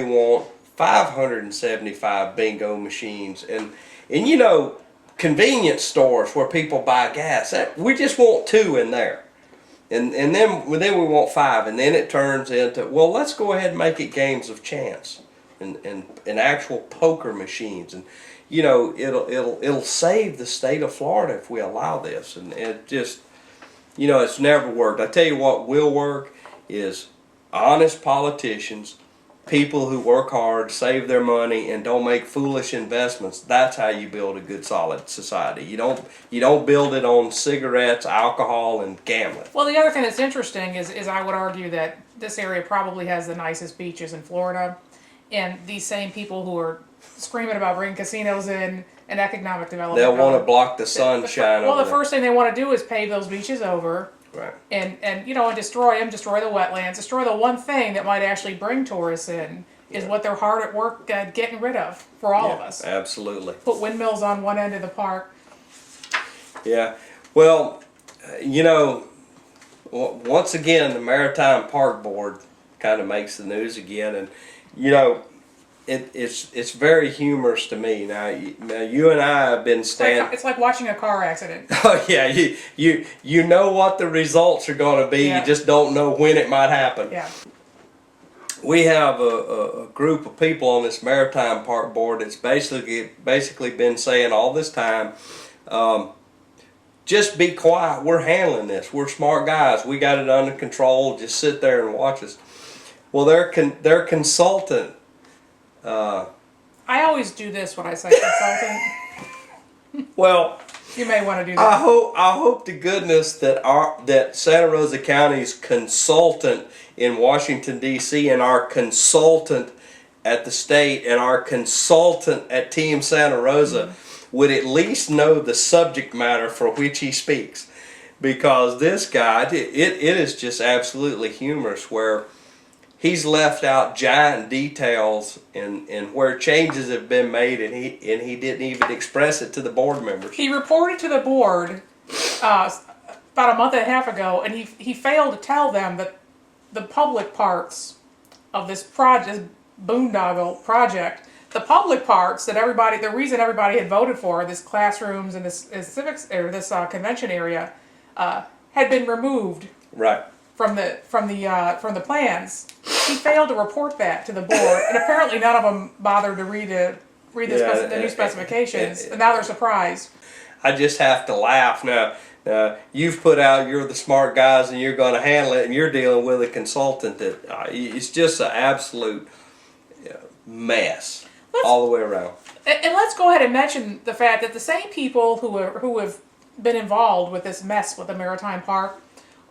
want 575 bingo machines and convenience stores where people buy gas. We just want 2 in there. And then we want 5, and then it turns into, well, let's go ahead and make it games of chance and actual poker machines. And it'll save the state of Florida if we allow this. And it just, it's never worked. I tell you what will work is honest politicians, people who work hard, save their money, and don't make foolish investments. That's how you build a good, solid society. You don't build it on cigarettes, alcohol, and gambling. Well, the other thing that's interesting is I would argue that this area probably has the nicest beaches in Florida, and these same people who are screaming about bringing casinos in and economic development. They'll want to block the sunshine. Well, the first thing they want to do is pave those beaches over. Right. And destroy them, destroy the wetlands, destroy the one thing that might actually bring tourists in is what they're hard at work getting rid of for all of us. Absolutely. Put windmills on one end of the park. Yeah. Well, once again, the Maritime Park Board kind of makes the news again, and it's very humorous to me. Now you and I have been standing. It's like watching a car accident. Oh yeah, you know what the results are going to be. Yeah. You just don't know when it might happen. Yeah. We have a group of people on this Maritime Park Board that's basically been saying all this time, just be quiet. We're handling this. We're smart guys. We got it under control. Just sit there and watch us. Well, their consultant. I always do this when I say consultant. Well, you may want to do that. I hope to goodness that Santa Rosa County's consultant in Washington D.C. and our consultant at the state and our consultant at Team Santa Rosa would at least know the subject matter for which he speaks, because this guy, it is just absolutely humorous where he's left out giant details and where changes have been made, and he didn't even express it to the board members. He reported to the board about a month and a half ago, and he failed to tell them that the public parts of this project, boondoggle project, the public parts that the reason everybody had voted for, this classrooms and this civics or this convention area, had been removed. Right. From the plans. He failed to report that to the board, and apparently none of them bothered to read the new specifications, and now they're surprised. I just have to laugh now. You've put out, you're the smart guys, and you're going to handle it, and you're dealing with a consultant that it's just an absolute mess all the way around. And let's go ahead and mention the fact that the same people who have been involved with this mess with the Maritime Park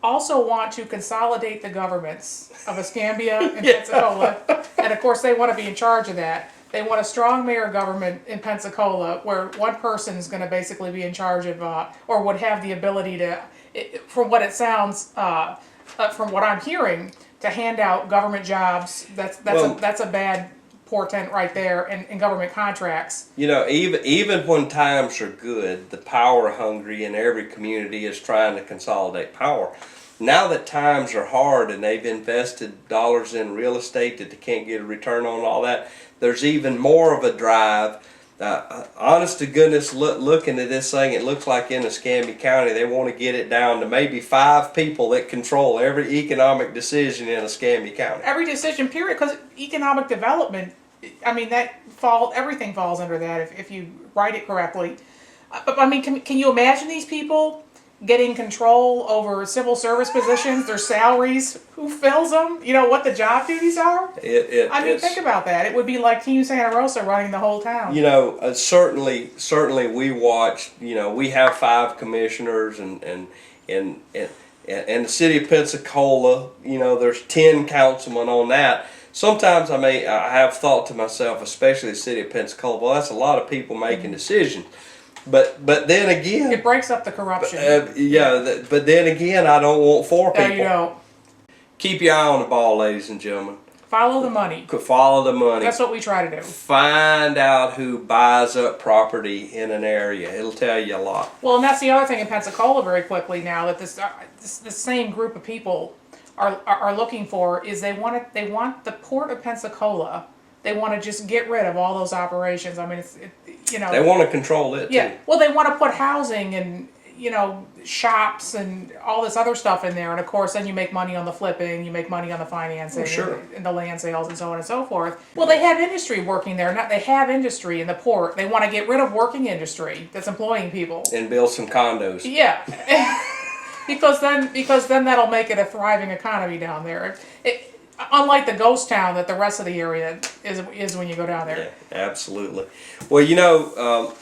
also want to consolidate the governments of Escambia and Pensacola, and of course they want to be in charge of that. They want a strong mayor government in Pensacola where one person is going to basically be in charge of, or would have the ability to, from what it sounds, from what I'm hearing, to hand out government jobs. That's a bad portent right there in government contracts. Even when times are good, the power hungry in every community is trying to consolidate power. Now that times are hard and they've invested dollars in real estate that they can't get a return on, all that, there's even more of a drive. Honest to goodness, looking at this thing, it looks like in Escambia County they want to get it down to maybe 5 people that control every economic decision in Escambia County. Every decision, period, because economic development, I mean, everything falls under that if you write it correctly. But I mean, can you imagine these people getting control over civil service positions, their salaries, who fills them, what the job duties are? Think about that. It would be like Team Santa Rosa running the whole town. Certainly we watch, we have 5 commissioners and the city of Pensacola, there's 10 councilmen on that. Sometimes I have thought to myself, especially the city of Pensacola, well, that's a lot of people making decisions. But then again, it breaks up the corruption. But then again, I don't want 4 people. No, you don't. Keep your eye on the ball, ladies and gentlemen. Follow the money. Follow the money. That's what we try to do. Find out who buys up property in an area. It'll tell you a lot. Well, and that's the other thing in Pensacola very quickly now that this same group of people are looking for is they want the Port of Pensacola They want to just get rid of all those operations. I mean, you know. They want to control it Yeah. too. Well, they want to put housing and, you know, shops and all this other stuff in there. And of course, then you make money on the flipping, you make money on the financing, Sure. and the land sales and so on and so forth. Well, they have industry working there. They have industry in the port. They want to get rid of working industry that's employing people. And build some condos. Yeah. because then that'll make it a thriving economy down there. Unlike the ghost town that the rest of the area is when you go down there. Yeah, absolutely. Well, you know,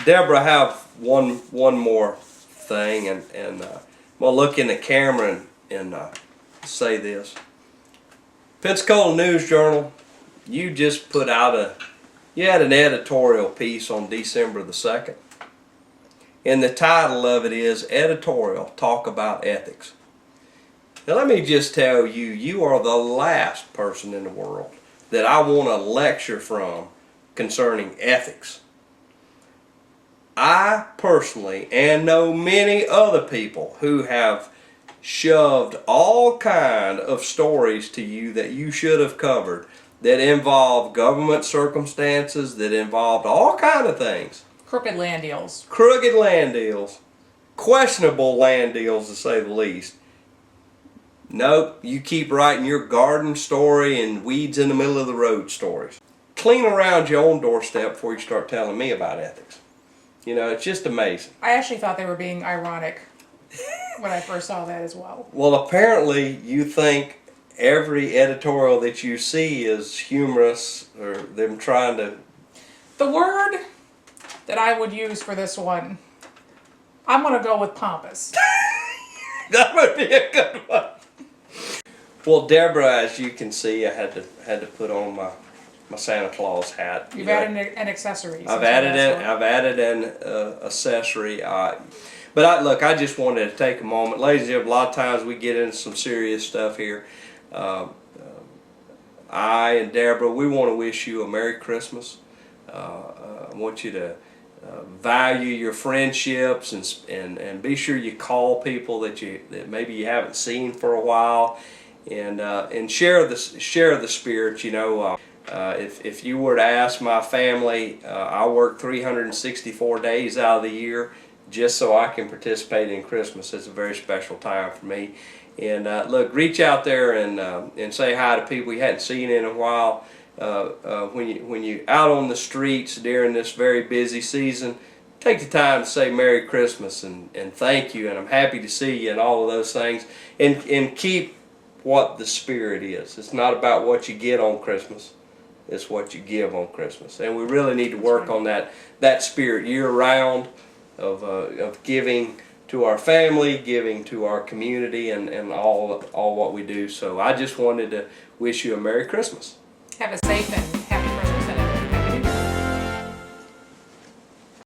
Deborah, I have one more thing, and I'm gonna look in the camera and say this. Pensacola News Journal, you just put out you had an editorial piece on December the 2nd, and the title of it is Editorial Talk About Ethics. Now let me just tell you, you are the last person in the world that I want to lecture from concerning ethics. I personally, and know many other people who have shoved all kind of stories to you that you should have covered, that involve government circumstances, that involved all kind of things. Crooked land deals. Crooked land deals. Questionable land deals, to say the least. Nope, you keep writing your garden story and weeds in the middle of the road stories. Clean around your own doorstep before you start telling me about ethics. You know, it's just amazing. I actually thought they were being ironic when I first saw that as well. Well, apparently you think every editorial that you see is humorous, or them trying to... The word that I would use for this one, I'm going to go with pompous. That would be a good one. Well, Deborah, as you can see, I had to put on my Santa Claus hat. You've added an accessory. I've added an accessory. But look, I just wanted to take a moment, ladies and gentlemen. A lot of times we get into some serious stuff here. I and Deborah, we want to wish you a Merry Christmas. I want you to value your friendships and be sure you call people that maybe you haven't seen for a while, and share the spirit. You know, if you were to ask my family, I work 364 days out of the year just so I can participate in Christmas. It's a very special time for me. And look, reach out there and say hi to people you hadn't seen in a while. When you out on the streets during this very busy season, take the time to say Merry Christmas and thank you, and I'm happy to see you, and all of those things. And keep what the spirit is. It's not about what you get on Christmas. It's what you give on Christmas. And we really need to work on that spirit year round of giving to our family, giving to our community, and all what we do. So I just wanted to wish you a Merry Christmas. Have a safe and